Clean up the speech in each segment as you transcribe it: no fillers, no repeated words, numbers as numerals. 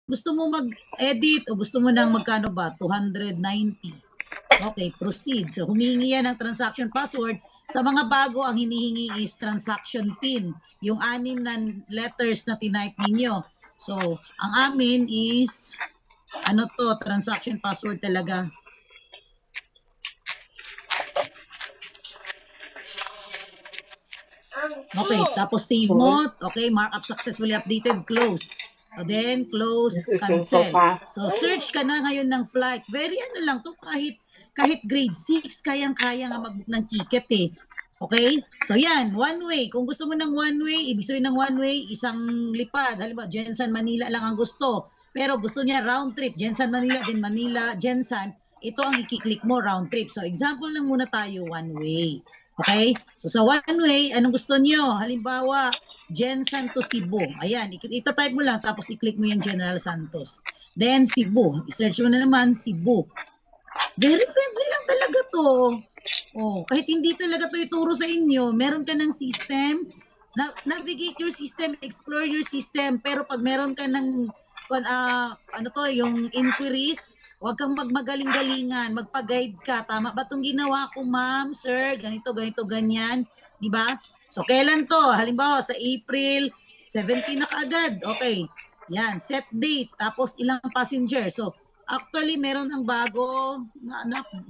gusto mo mag-edit o gusto mo ng magkano ba? 290. Okay, proceed. So, humingi yan ng transaction password. Sa mga bago, ang hinihingi is transaction PIN. Yung 6 na letters na tinype ninyo. So, ang amin is, ano to, transaction password talaga. Okay, tapos save mo. Okay, markup successfully updated, close. So then, close, cancel. So, search ka na ngayon ng flight. Very ano lang to, kahit grade 6, kayang-kaya nga mag-book ng ticket eh. Okay? So, yan, one way. Kung gusto mo ng one way, ibig sabihin ng one way, isang lipad. Halimbawa, Jensan, Manila lang ang gusto. Pero gusto niya round trip, Jensan, Manila, then Manila, Jensan. Ito ang i-click mo, round trip. So, example lang muna tayo, one way. Okay? So, sa one way, anong gusto niyo? Halimbawa, Jensan to Cebu. Ayan, itatype mo lang, tapos i-click mo yung General Santos. Then, Cebu. I-search mo na naman, Cebu. Very friendly lang talaga to. Oh, kahit hindi talaga to ituro sa inyo, meron ka ng system, navigate your system, explore your system, pero pag meron ka ng, ano to, yung inquiries, huwag kang magmagaling-galingan, magpa-guide ka. Tama ba itong ginawa ko, ma'am, sir? Ganito, ganito, ganyan. Diba? So, kailan to? Halimbawa, sa April 17 na kaagad. Okay. Yan, set date. Tapos, ilang passenger. So, actually, meron ang bago.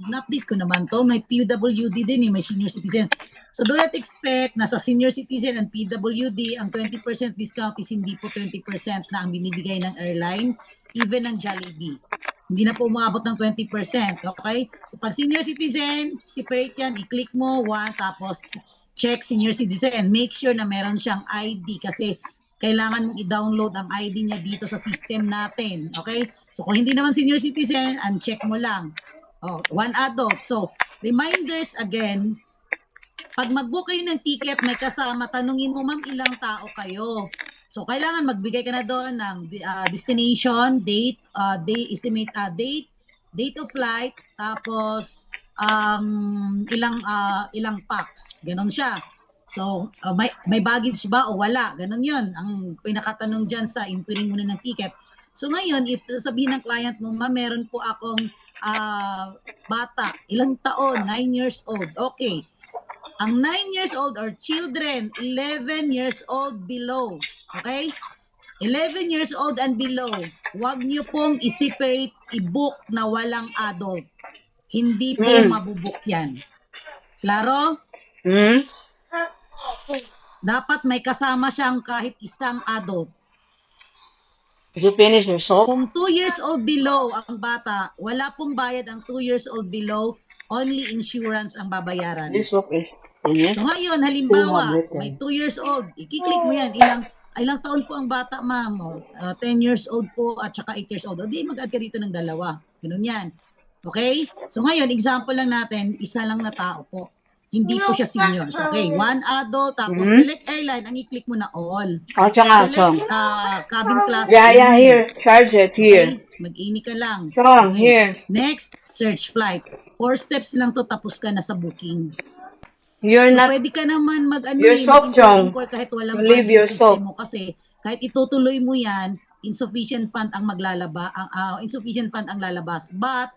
Na-update ko naman to. May PWD din, may senior citizen. So, do not expect na sa senior citizen and PWD, ang 20% discount is hindi po 20% na ang binibigay ng airline, even ng Jollibee. Hindi na po umabot ng 20%, okay? So, pag senior citizen, separate yan, i-click mo, tapos check senior citizen. Make sure na meron siyang ID kasi kailangan mong i-download ang ID niya dito sa system natin, okay? So, kung hindi naman senior citizen, uncheck mo lang. Oh, one adult. So, reminders again, pag mag-book kayo ng ticket, may kasama, tanungin mo, ma'am, ilang tao kayo. So, kailangan magbigay ka na doon ng destination, date, date of flight, tapos ilang packs. Ganon siya. So, may baggage ba o wala? Ganon yun. Ang pinakatanong dyan sa inquiring mo na ng ticket. So, ngayon, if sabihin ng client mo, ma'am, meron po akong bata, ilang taon, 9 years old. Okay. Ang 9 years old or children, 11 years old below. Okay? 11 years old and below, huwag niyo pong i-separate, i-book na walang adult. Hindi po mabubuk yan. Klaro? Dapat may kasama siyang kahit isang adult. Did you finish your soap? Kung 2 years old below ang bata, wala pong bayad ang 2 years old below, only insurance ang babayaran. This soap is finished. So ngayon, halimbawa, may 2 years old, i-click mo yan, ilang taon po ang bata, ma'am? 10 years old po at saka 8 years old. O di, mag-add ka rito ng dalawa. Ganun yan. Okay? So ngayon, example lang natin, isa lang na tao po. Hindi po siya seniors. Okay, one adult, tapos select airline, ang i-click mo na all. Select cabin class. Yeah, here. Charge it here. Okay? Mag-ini ka lang. Chong, here. Next, search flight. 4 steps lang to, tapos ka na sa booking. You're So, not. pwede ka naman Your soap, Chong. kahit walang You leave fund your yung system soap. mo kasi kahit itutuloy mo yan, insufficient fund ang insufficient fund ang lalabas. But,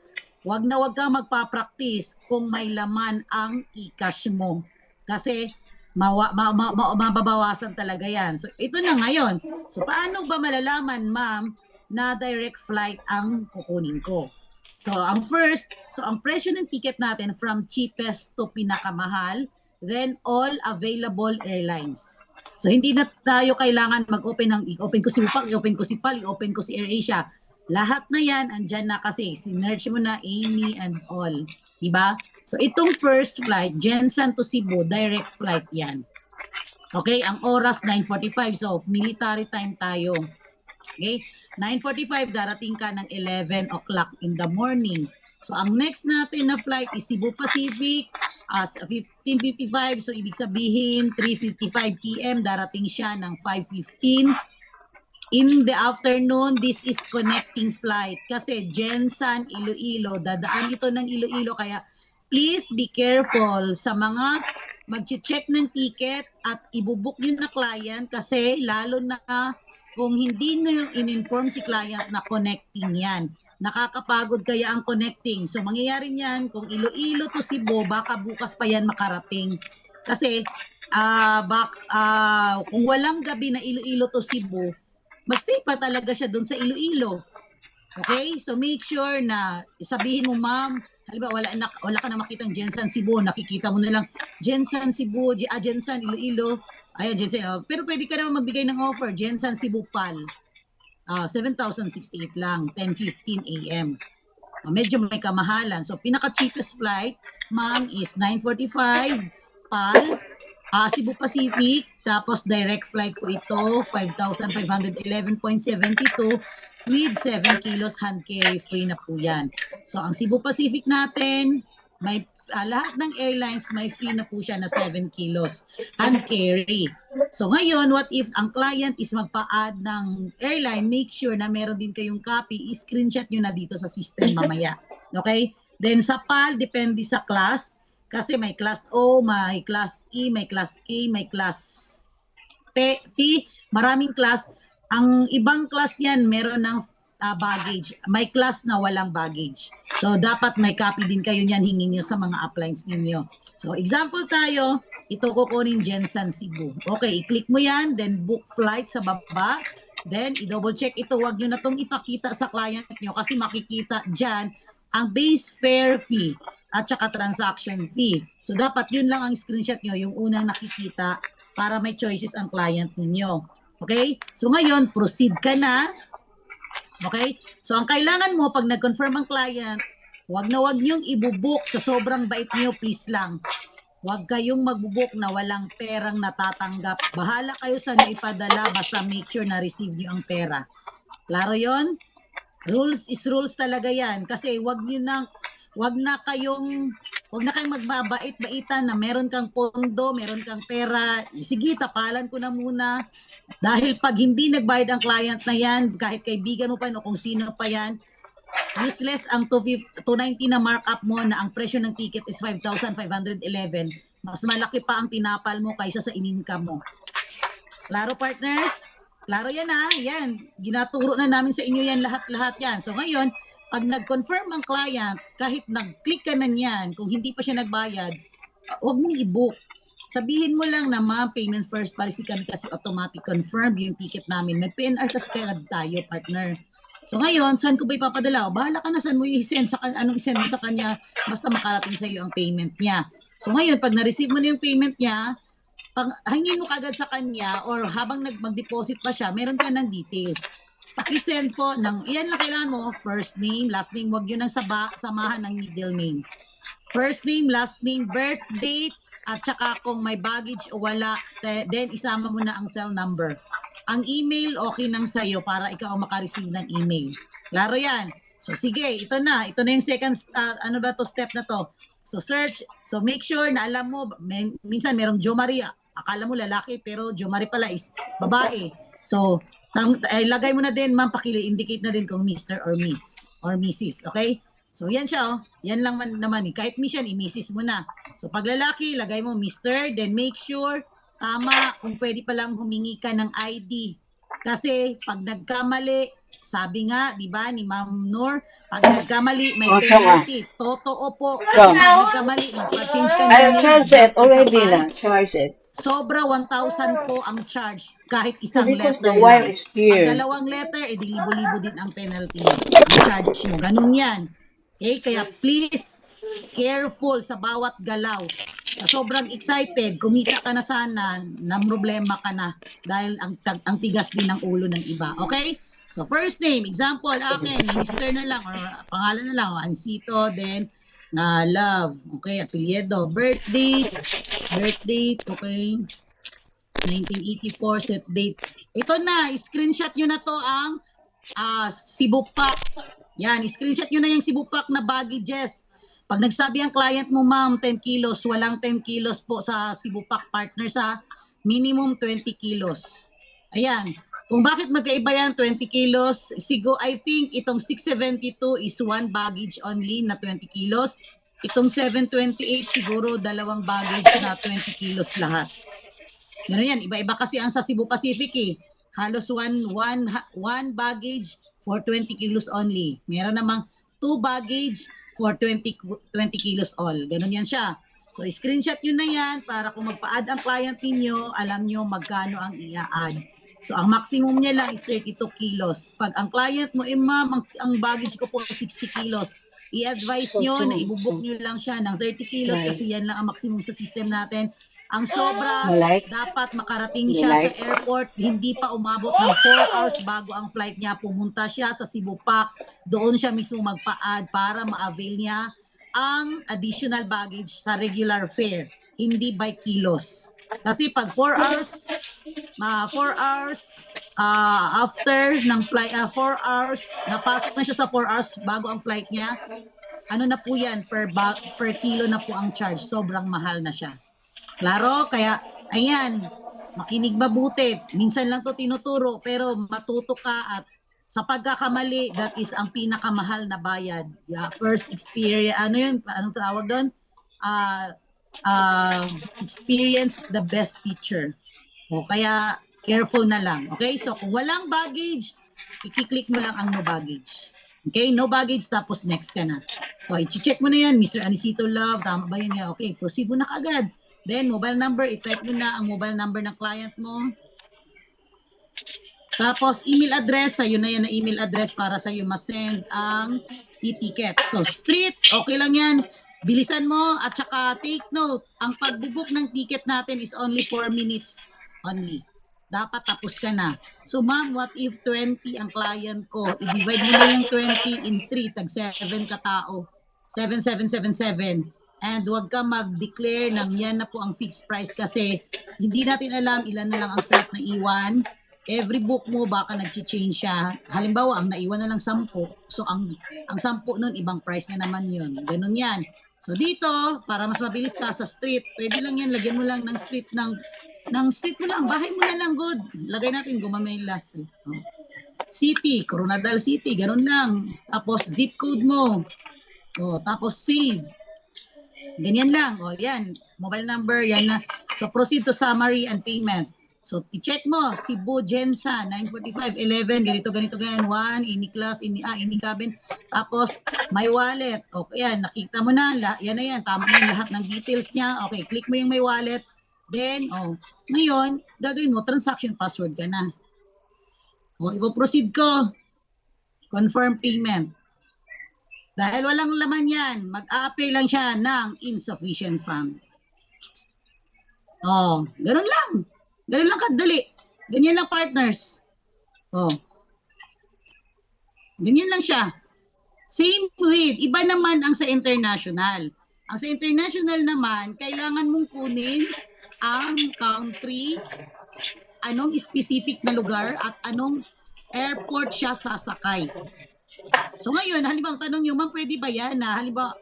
wag ka magpa-practice kung may laman ang e-cash mo. Kasi, mababawasan talaga yan. So, ito na ngayon. So, paano ba malalaman, ma'am, na direct flight ang kukunin ko? So, ang presyo ng ticket natin from cheapest to pinakamahal, then all available airlines. So, hindi na tayo kailangan mag-open i-open ko si Upang, i-open ko si PAL, i-open ko si AirAsia. Lahat na yan, andyan na kasi. Sinerch mo na Amy and all. Diba? So, itong first flight, Jensan to Cebu, direct flight yan. Okay? Ang oras, 9:45. So, military time tayo. Okay? 9:45, darating ka ng 11 o'clock in the morning. So, ang next natin na flight is Cebu Pacific, 15:55. So, ibig sabihin, 3:55 p.m. darating siya ng 5:15. In the afternoon, this is connecting flight. Kasi Jensan, Iloilo, dadaan ito ng Iloilo. Kaya, please be careful sa mga mag-check ng ticket at ibubuk yun na client kasi lalo na kung hindi nyo in-inform si client na connecting yan. Nakakapagod kaya ang connecting. So, mangyayari niyan, kung Iloilo to Cebu, baka bukas pa yan makarating. Kasi, kung walang gabi na Iloilo to Cebu, magstay pa talaga siya dun sa Iloilo. Okay? So, make sure na sabihin mo, ma'am, halimbawa, wala ka na makitang Jensen Cebu, nakikita mo na lang, Jensen Cebu, Jensen Iloilo, ayun, Jensen, pero pwede ka naman magbigay ng offer, Jensen Cebu PAL. 7,068 lang, 10:15 a.m. Medyo may kamahalan. So, pinaka-cheapest flight, ma'am, is 9:45 PAL, Cebu Pacific, tapos direct flight po ito, 5,511.72 with 7 kilos hand carry free na po yan. So, ang Cebu Pacific natin, may lahat ng airlines may free na po siya na 7 kilos hand carry. So ngayon, what if ang client is magpa-add ng airline, make sure na meron din kayong copy, i-screenshot nyo na dito sa system mamaya. Okay? Then sa PAL, depende sa class. Kasi may class O, may class E, may class K, may class T, maraming class. Ang ibang class niyan, meron ng baggage. May class na walang baggage. So, dapat may copy din kayo niyan, hingin nyo sa mga uplines ninyo. So, example tayo, ito kukunin Jensen Cebu. Okay, i-click mo yan, then book flight sa baba. Then, i-double check ito. Huwag nyo na itong ipakita sa client nyo kasi makikita dyan ang base fare fee at saka transaction fee. So, dapat yun lang ang screenshot nyo, yung unang nakikita para may choices ang client ninyo. Okay? So, ngayon, proceed ka na. Okay? So, ang kailangan mo, pag nag-confirm ang client, wag niyong ibubuk sa sobrang bait niyo, please lang. Huwag kayong magbubuk na walang perang natatanggap. Bahala kayo sa niyo ipadala, basta make sure na receive niyo ang pera. Klaro yon? Rules is rules talaga yan. Kasi wag na kayong magbabait-baitan na meron kang pondo, meron kang pera. Sige, tapalan ko na muna. Dahil pag hindi nagbayad ang client na yan, kahit kaibigan mo pa o kung sino pa yan, useless ang 290 na markup mo na ang presyo ng ticket is 5,511. Mas malaki pa ang tinapal mo kaysa sa in-income mo. Klaro, partners? Klaro yan ha? Yan. Ginaturo na namin sa inyo yan lahat-lahat yan. So ngayon, pag nag-confirm ang client, kahit nag-click ka na niyan, kung hindi pa siya nagbayad, huwag mong i-book. Sabihin mo lang na, ma'am, payment first policy kami kasi automatic confirm yung ticket namin. May PNR kasi kaya tayo, partner. So ngayon, saan ko ba ipapadala? Bahala ka na saan mo i-send, anong i-send mo sa kanya, basta makarating sa iyo ang payment niya. So ngayon, pag na-receive mo na yung payment niya, hangin mo kagad sa kanya or habang mag-deposit pa siya, meron ka ng details. Paki-send po iyan lang kailangan mo, first name, last name, wag yun ang samahan ng middle name. First name, last name, birth date, at saka kung may baggage o wala, then isama mo na ang cell number. Ang email, okay nang sa'yo para ikaw makareceive ng email. Klaro yan. So sige, ito na yung second, step na to. So search, so make sure na alam mo, minsan merong Jo Marie, akala mo lalaki pero Jo Marie pala is babae. So, lagay mo na din, ma'am, indicate na din kung Mr. or Miss or Mrs. Okay? So, yan siya, oh. Yan lang naman. Kahit Miss yan, i-Mrs. mo na. So, pag lalaki, lagay mo Mr. Then, make sure, tama, kung pwede palang humingi ka ng ID. Kasi, pag nagkamali, sabi nga, di ba, ni Ma'am Noor, pag nagkamali, may penalty. Totoo po. Kasi pag nagkamali, magpa-change ka ng name. Charge it already na. Charge it. Sobra 1,000 po ang charge kahit isang Because letter the wire lang. is here. Pag dalawang letter, libo-libo din ang penalty mo. Ang charge mo. Ganun yan. Okay? Kaya please, careful sa bawat galaw. Sobrang excited, kumita ka na sana, na problema ka na dahil ang tigas din ng ulo ng iba. Okay? So first name, example, akin, Mr. na lang or pangalan na lang, Ansito, then Love, okay, apelyido, birth date, okay, 1984, set date. Ito na, screenshot nyo na to ang Cebu Pack. Yan, screenshot nyo na yung Cebu Pack na baggages. Pag nagsabi ang client mo, ma'am, 10 kilos, walang 10 kilos po sa Cebu Pack partners ha, minimum 20 kilos. Ayan. Kung bakit magkaiba yan, 20 kilos, I think itong 672 is one baggage only na 20 kilos. Itong 728 siguro dalawang baggage na 20 kilos lahat. Yan, iba-iba kasi ang sa Cebu Pacific eh. halos one baggage for 20 kilos only. Meron namang 2 baggage for 20 kilos all. Ganun yan siya. So, screenshot yun na yan para kung magpa-add ang client ninyo, alam nyo magkano ang i-add. So, ang maximum niya lang is 32 kilos. Pag ang client mo, ma'am, ang baggage ko po 60 kilos, i-advise nyo na ibubuk nyo lang siya ng 30 kilos kasi yan lang ang maximum sa system natin. Ang sobra, dapat makarating siya sa airport, hindi pa umabot ng 4 hours bago ang flight niya. Pumunta siya sa Cebu Pac, doon siya mismo magpa-add para ma-avail niya ang additional baggage sa regular fare, hindi by kilos. Kasi pag 4 hours, 4 hours after ng flight, 4 hours, napasok na siya sa 4 hours bago ang flight niya, ano na po yan, per kilo na po ang charge, sobrang mahal na siya. Klaro? Kaya, ayan, makinig mabuti. Minsan lang to tinuturo, pero matuto ka at sa pagkakamali, that is ang pinakamahal na bayad. Yeah, first experience, ano yun? Anong tawag doon? Experience is the best teacher. O, kaya, careful na lang. Okay? So, kung walang baggage, i-click mo lang ang no baggage. Okay? No baggage, tapos next ka na. So, i-check mo na yan, Mr. Anisito Love, tama ba yun? Okay, proceed mo na kagad. Then, mobile number, i-type mo na ang mobile number ng client mo. Tapos, email address, sa'yo na yan na email address para sa'yo masend ang e-ticket. So, street, okay lang yan. Bilisan mo at saka take note, ang pagbubook ng ticket natin is only 4 minutes only. Dapat tapos ka na. So, ma'am, what if 20 ang client ko? I-divide mo na yung 20 in 3, tag 7 katao. 7,777. And huwag ka mag-declare ng yan na po ang fixed price kasi hindi natin alam ilan na lang ang slot na iwan. Every book mo baka nag-change siya. Halimbawa, ang naiwan na lang 10. So, ang 10 nun, ibang price na naman yun. Ganun yan. So, dito, para mas mabilis ka sa street, pwede lang yan, lagyan mo lang ng street street mo lang, bahay mo na lang, good. Lagay natin, Gumamayla Street. Oh. City, Coronadal City, ganun lang. Tapos, zip code mo. Oh, tapos, save. Ganyan lang. O, yan. Mobile number, yan na. So, proceed to summary and payment. So, i-check mo. Cebu, Gensa, 945, 11, ganito, ganyan. 1, ini class, ini cabin. Tapos, my wallet. Okay, yan. Nakita mo na. Yan na yan. Tama na yung lahat ng details niya. Okay, click mo yung my wallet. Then, ngayon, gagawin mo, transaction password ka na. O, ipo-proceed ko. Confirm payment. Dahil walang laman yan, mag-a-appear lang siya ng insufficient fund. Oh, ganun lang. Ganun lang kadali. Ganyan lang, partners. Oh. Ganyan lang siya. Same with, iba naman ang sa international. Ang sa international naman, kailangan mong kunin ang country, anong specific na lugar, at anong airport siya sasakay. So ngayon, halimbawa, tanong nyo, ma'am, pwede ba yan na halimbawa,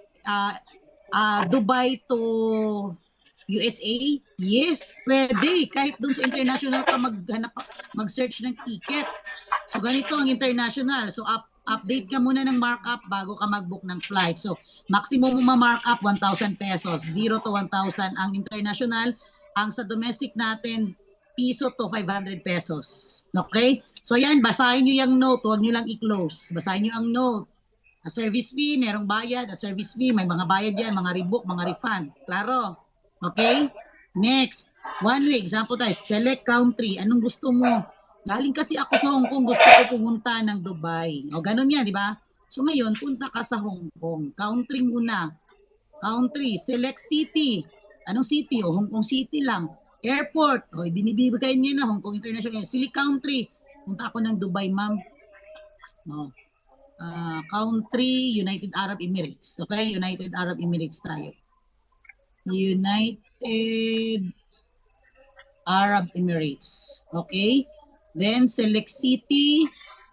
Dubai to USA? Yes, pwede. Kahit dun sa international ka mag-search ng ticket. So ganito ang international. So update ka muna ng markup bago ka mag-book ng flight. So maximum mo ma-markup 1,000 pesos. 0 to 1,000 ang international. Ang sa domestic natin, piso to 500 pesos. Okay? So yan, basahin nyo yung note. Huwag nyo lang i-close. Basahin nyo ang note. A service fee, merong bayad. A service fee, may mga bayad yan. Mga rebook, mga refund. Klaro? Okay? Next. One way. Example tayo. Select country. Anong gusto mo? Galing kasi ako sa Hong Kong. Gusto ko pumunta ng Dubai. O, ganun yan, di ba? So ngayon, punta ka sa Hong Kong. Country muna. Country. Select city. Anong city? O, Hong Kong City lang. Airport. O, binibigay niya na Hong Kong International. Select country. Punta ako ng Dubai, ma'am. O. Country, United Arab Emirates. Okay? United Arab Emirates tayo. United Arab Emirates. Okay? Then, select city.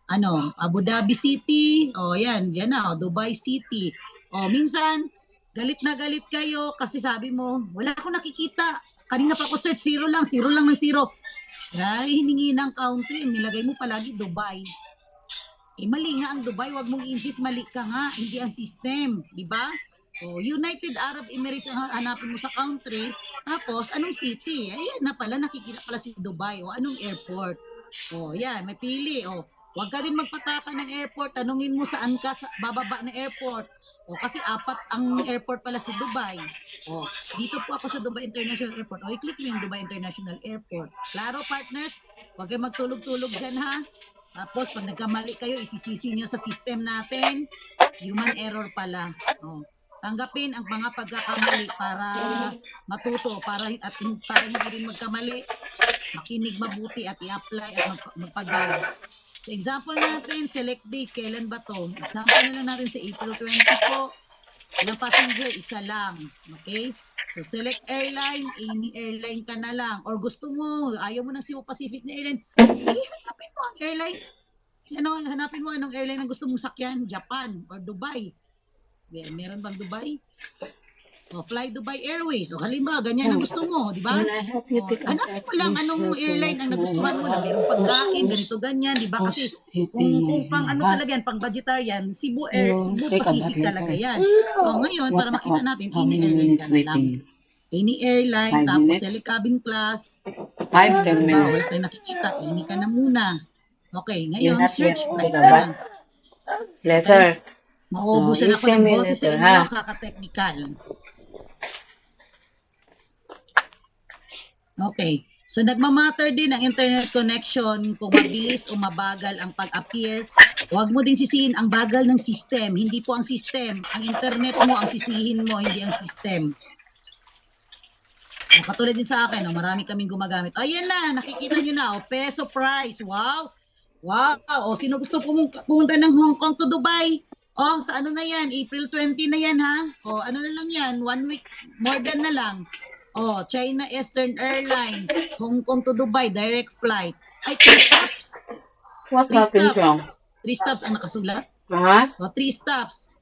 Abu Dhabi City. O, yan. Yan na. Dubai City. O, minsan, galit na galit kayo kasi sabi mo, wala akong nakikita. Kanina pa ako search, 0 lang ng 0. Ay, hiningi ng country, nilagay mo palagi Dubai. Mali nga ang Dubai, wag mong i-insist, mali ka nga, hindi ang system, di ba? O, United Arab Emirates ang hanapin mo sa country, tapos anong city? Ayan na pala, nakikita pala si Dubai. O, anong airport? Yan, may pili. Huwag ka din magpataka ng airport. Tanungin mo saan ka bababa ng airport. Kasi 4 ang airport pala sa Dubai. Dito po ako sa Dubai International Airport. I-click mo yung Dubai International Airport. Klaro, partners? Huwag kayong magtulog-tulog dyan, ha? Tapos, pag nagkamali kayo, isisisi nyo sa system natin. Human error pala. Tanggapin ang mga pagkakamali para matuto, para hindi rin magkamali. Makinig mabuti at i-apply at magpag-guide. So, example natin, select date. Kailan ba to? Example na lang natin sa April 20 po. Ilang passenger? Isa lang. Okay? So, select airline. Any airline ka na lang. Or gusto mo, ayaw mo ng Cebu Pacific na airline. Hanapin mo ang airline. Hanapin mo anong airline na gusto mong sakyan. Japan or Dubai. Meron bang Dubai? Fly Dubai Airways. Halimbawa, ganyan ang gusto mo, di ba? Hanapin mo lang anong airline ang nagustuhan mo na mayroong pagkain, ganito, ganyan, di ba? Kasi kung pang ano talaga yan, pang vegetarian, Cebu Pacific talaga yan. So ngayon, para makita natin, any airline ka na lang. Any airline, tapos select cabin class. 5-10 minutes. Wala tayo nakikita, any ka na muna. Okay, ngayon, search flight ka. Letter. Mauubusan ako ng boses sa inyo, kaka-technical. Okay. So, nagmamatter din ang internet connection kung mabilis o mabagal ang pag-appear. Huwag mo din sisihin ang bagal ng system. Hindi po ang system. Ang internet mo ang sisihin mo, hindi ang system. Katulad din sa akin, marami kaming gumagamit. Ayan na, nakikita nyo na. Peso price. Wow. Wow. Sino gusto pumunta ng Hong Kong to Dubai? Sa ano na yan? April 20 na yan, ha? Ano na lang yan? 1 week, more than na lang. China Eastern Airlines, Hong Kong to Dubai, direct flight. Ay, 3 stops. What happened wrong? 3 stops ang nakasulat. 3 stops.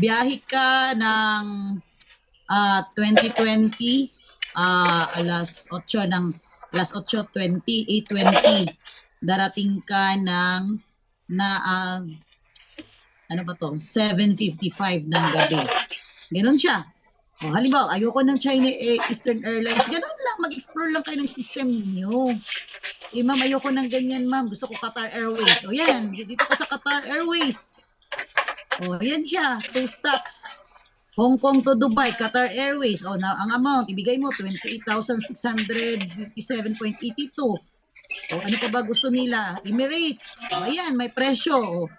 Biyahe ka ng 2020, alas 8:20, 8:20. Darating ka ng 7:55 ng gabi. Ganon siya. Halimbawa, ayoko ng China Eastern Airlines. Ganon lang, mag-explore lang kayo ng system niyo. Ma'am, ayoko ng ganyan, ma'am. Gusto ko Qatar Airways. Yan, dito ka sa Qatar Airways. Yan siya, 2 stops. Hong Kong to Dubai, Qatar Airways. Ang amount, ibigay mo, 28,657.82. Ano pa ba gusto nila? Emirates. Ayan, may presyo.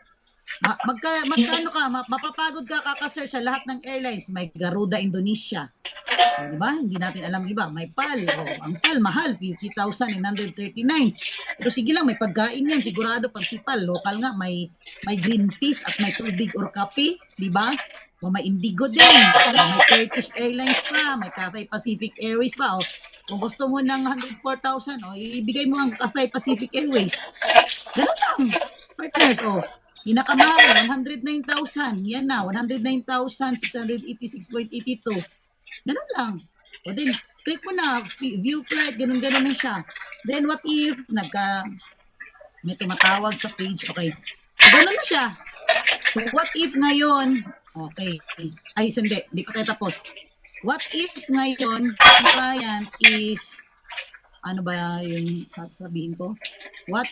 Magkano ka? Mapapagod ka kaka-search sa lahat ng airlines. May Garuda Indonesia. Diba? Hindi natin alam iba. May PAL. Ang PAL, mahal. 50,939. Pero sige lang, may pagkain yan. Sigurado pag si PAL, local nga, may green peas at may tubig or kape. Diba? May Indigo din. May Turkish Airlines pa. May Cathay Pacific Airways pa. Kung gusto mo ng 104,000, ibigay mo ang Cathay Pacific Airways. Ganun lang. Partners, pinakamahal, 109,000. Yan na, 109,686.82. Ganun lang. Then, click mo na, view flight, ganun-ganun na siya. Then, what if, may tumatawag sa page, okay. So, ganun na siya. So, what if ngayon, okay. Ay, hindi pa tayo tapos. What if ngayon, ang client is, ano ba yung sasabihin ko? What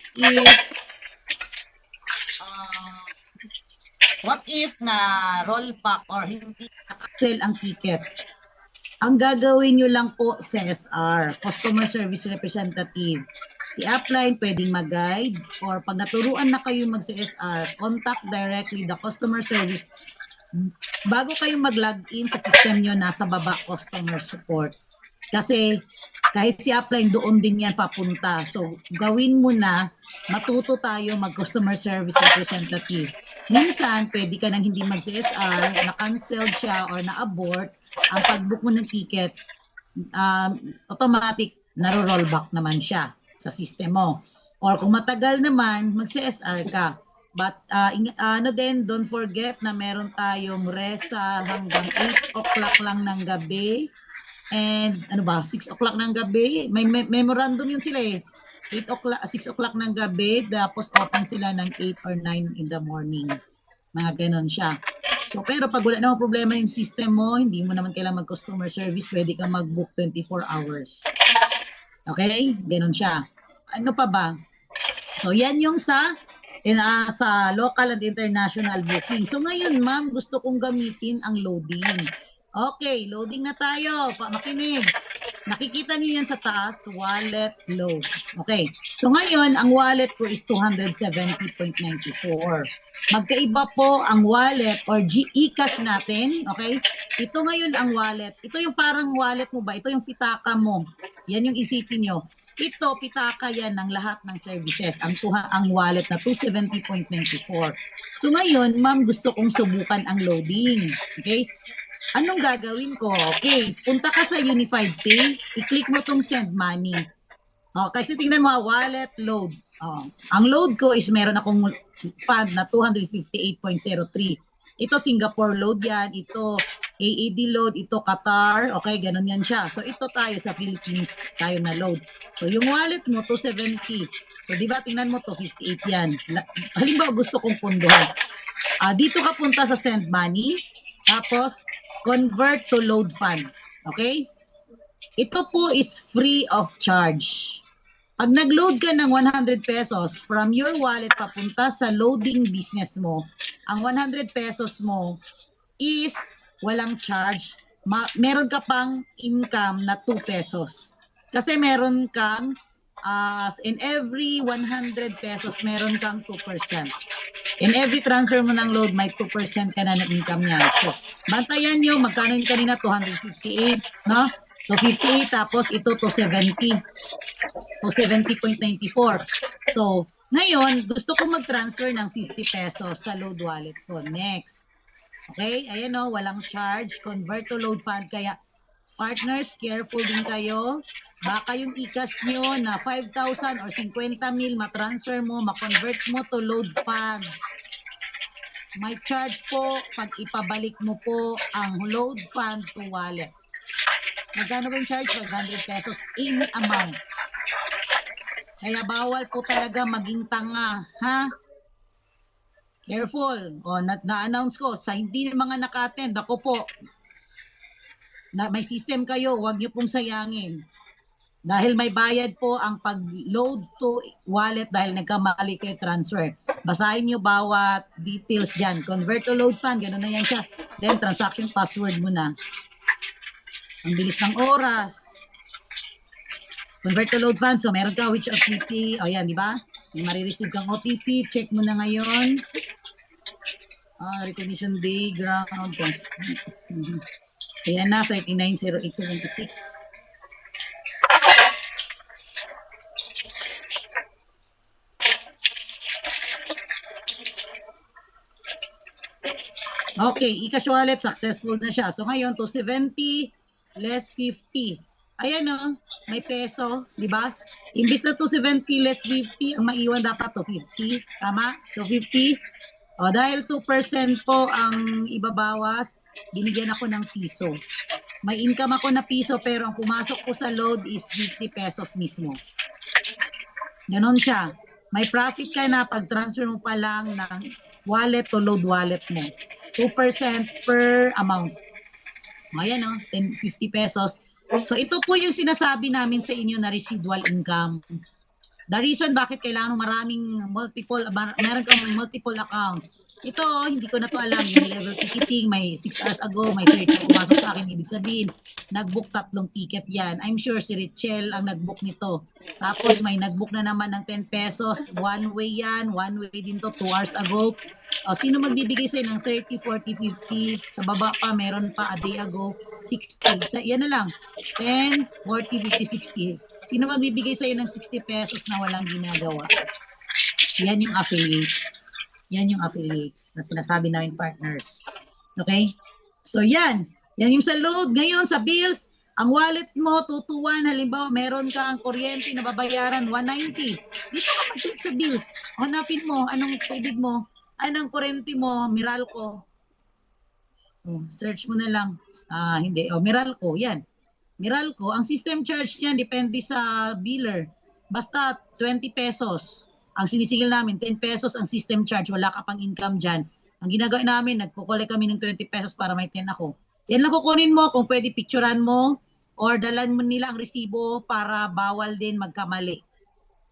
if na roll back or hindi na-cancel ang ticket? Ang gagawin nyo lang po, CSR, Customer Service Representative. Si upline pwedeng mag-guide or pag naturuan na kayo mag-CSR, contact directly the customer service. Bago kayo mag-login sa system nyo, nasa baba customer support. Kasi kahit si upline doon din yan papunta. So gawin mo na, matuto tayo mag-customer service representative. Minsan, pwede ka nang hindi mag-CSR, na-cancelled siya or na-abort, ang pag-book mo ng ticket, automatic, naro-roll back naman siya sa system mo. Or kung matagal naman, mag-CSR ka. But don't forget na meron tayong resa hanggang 8 o'clock lang ng gabi. And 6 o'clock ng gabi. May memorandum yun sila eh. 6 o'clock ng gabi, tapos open sila ng 8 or 9 in the morning. Mga ganon siya. So, pero pag wala namang problema yung system mo, hindi mo naman kailangan mag-customer service, pwede kang mag-book 24 hours. Okay? Ganon siya. Ano pa ba? So yan yung sa local and international booking. So ngayon ma'am, gusto kong gamitin ang loading. Okay, loading na tayo. Makinig. Nakikita niyo yan sa taas, wallet load. Okay. So ngayon, ang wallet ko is 270.94. Magkaiba po ang wallet or GCash natin. Okay. Ito ngayon ang wallet. Ito yung parang wallet mo ba? Ito yung pitaka mo. Yan yung isipin nyo. Ito, pitaka yan ng lahat ng services. Ang wallet na 270.94. So ngayon, ma'am, gusto kong subukan ang loading. Okay. Anong gagawin ko? Okay, punta ka sa Unified Pay, i-click mo tong send money. Okay, kasi tingnan mo, wallet load. Ang load ko is meron akong fund na 258.03. Ito Singapore load yan, ito AAD load, ito Qatar, okay, ganun yan siya. So ito tayo sa Philippines, tayo na load. So yung wallet mo, 270. So di ba, tingnan mo, 258 yan. Halimbawa, gusto kong punduhan. Dito ka punta sa send money, tapos convert to load fund. Okay? Ito po is free of charge. Pag nag-load ka ng 100 pesos from your wallet papunta sa loading business mo, ang 100 pesos mo is walang charge. Meron ka pang income na 2 pesos. Kasi meron kang in every 100 pesos, meron kang 2%. In every transfer mo ng load, may 2% ka na income niyan. So, bantayan nyo, magkano yun kanina? 258, no? 258, tapos ito 270. 270.94. So, ngayon, gusto ko mag-transfer ng 50 pesos sa load wallet ko. Next. Okay? Ayan o, walang charge. Convert to load fund. Kaya, partners, careful din kayo. Baka yung e-cash nyo na 5,000 or 50 mil matransfer mo, makonvert mo to load fund. May charge po pag ipabalik mo po ang load fund to wallet. Magkano ba yung charge? 500 pesos in amount. Kaya bawal po talaga maging tanga, ha? Careful. O, na-announce ko, sa hindi mga naka-attend, ako po, na may system kayo, huwag nyo pong sayangin. Dahil may bayad po ang pag-load to wallet dahil nagkamali kayo transfer. Basahin nyo bawat details dyan. Convert to load fund, gano'n na yan siya. Then transaction password mo na. Ang bilis ng oras. Convert to load fund, so meron ka which OTP. O yan, di ba? May marireceive kang OTP. Check mo na ngayon. Recognition day, ground. Ayan na, 390876. Okay, e-cash wallet, successful na siya. So ngayon, 270 less 50. Ayan o, may peso, di ba? Imbis na 270 less 50, ang maiwan dapat 250. Tama? 250. O, dahil 2% po ang ibabawas, binigyan ako ng piso. May income ako na piso, pero ang pumasok ko sa load is 50 pesos mismo. Ganon siya. May profit ka na pag transfer mo pa lang ng wallet to load wallet mo. 2% per amount. Ayan o, 50 pesos. So ito po yung sinasabi namin sa inyo na residual income. The reason bakit kailangan maraming meron kang multiple accounts. Ito, hindi ko na to alam. Yung level ticketing, may 6 hours ago, may 30 pumasok sa akin. Ibig sabihin, nag-book 3 ticket yan. I'm sure si Richelle ang nag-book nito. Tapos may nag-book na naman ng 10 pesos. One way yan. One way din to 2 hours ago. Sino magbibigay sa'yo ng 30, 40, 50? Sa baba pa, meron pa a day ago, 60. Yan na lang. 10, 40, 50, 60. Sino magbibigay sa'yo ng 60 pesos na walang ginagawa? Yan yung affiliates. Yan yung affiliates na sinasabi namin partners. Okay? So yan. Yan yung sa load. Ngayon sa bills, ang wallet mo, 221, halimbawa, meron kang kuryente na babayaran, 190. Dito ka mag-click sa bills. Hanapin mo, anong tubig mo, anong kuryente mo, Meralco. Search mo na lang. Hindi. Meralco, yan. Meralco, ang system charge niyan depende sa biller. Basta 20 pesos. Ang sinisingil namin, 10 pesos ang system charge. Wala ka pang income dyan. Ang ginagawa namin, nagkukulay kami ng 20 pesos para may 10 ako. Yan lang kukunin mo kung pwede picturean mo or dalan mo nila ang resibo para bawal din magkamali.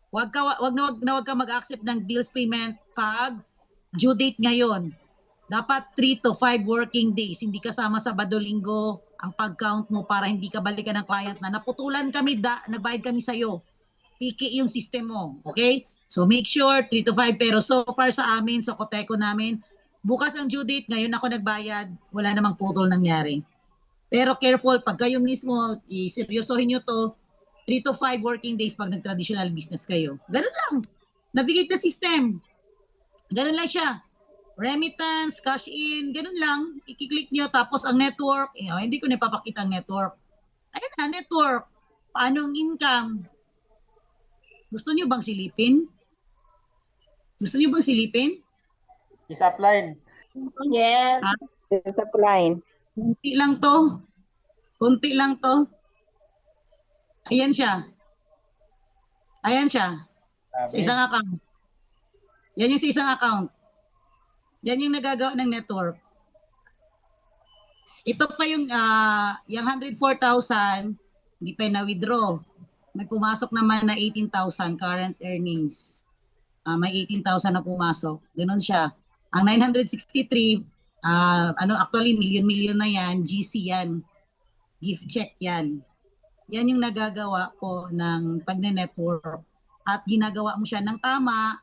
Wag ka mag-accept ng bills payment pag due date ngayon. Dapat 3 to 5 working days, hindi kasama Sabado, Linggo ang pag-count mo para hindi ka balikan ng client na naputulan kami, nagbayad kami sa'yo. Piki yung system mo, okay? So make sure 3 to 5, pero so far sa amin, sa Coteco namin, bukas ang due date, ngayon ako nagbayad, wala namang putol nangyari. Pero careful, pag kayo mismo, iseryosohin nyo to, 3 to 5 working days pag nag-traditional business kayo. Ganun lang. Navigate the system. Ganun lang siya. Remittance, cash in, ganun lang. I-click nyo. Tapos ang network, hindi ko na ipapakita ang network. Ayun na, network. Paano ang income? Gusto nyo bang silipin? Gusto nyo bang silipin? Is upline. Yes. Is upline. Kunti lang to. Kunti lang to. Ayan siya. Ayan siya. Sa isang account. Yan yung sa isang account. Yan yung nagagawa ng network. Ito pa yung 104,000, hindi pa na-withdraw. May pumasok naman na 18,000 current earnings. May 18,000 na pumasok. Ganun siya. Ang 963, actually million na yan, GC yan. Gift check yan. Yan yung nagagawa po ng pagne-network. At ginagawa mo siya ng tama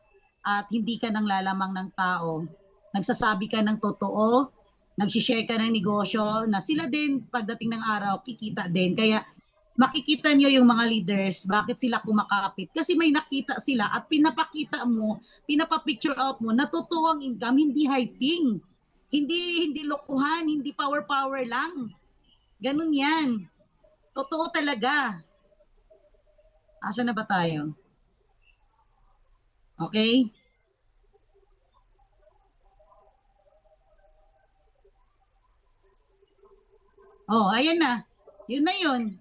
at hindi ka nang lalamang ng tao. Nagsasabi ka ng totoo, nagsishare ka ng negosyo na sila din pagdating ng araw kikita din. Kaya makikita nyo yung mga leaders, bakit sila kumakapit? Kasi may nakita sila at pinapakita mo, pinapapicture out mo na totoo ang income, hindi hyping. Hindi lokohan, hindi power lang. Ganun yan. Totoo talaga. Asa na ba tayo? Okay? Oh, ayan na. Yun na yun.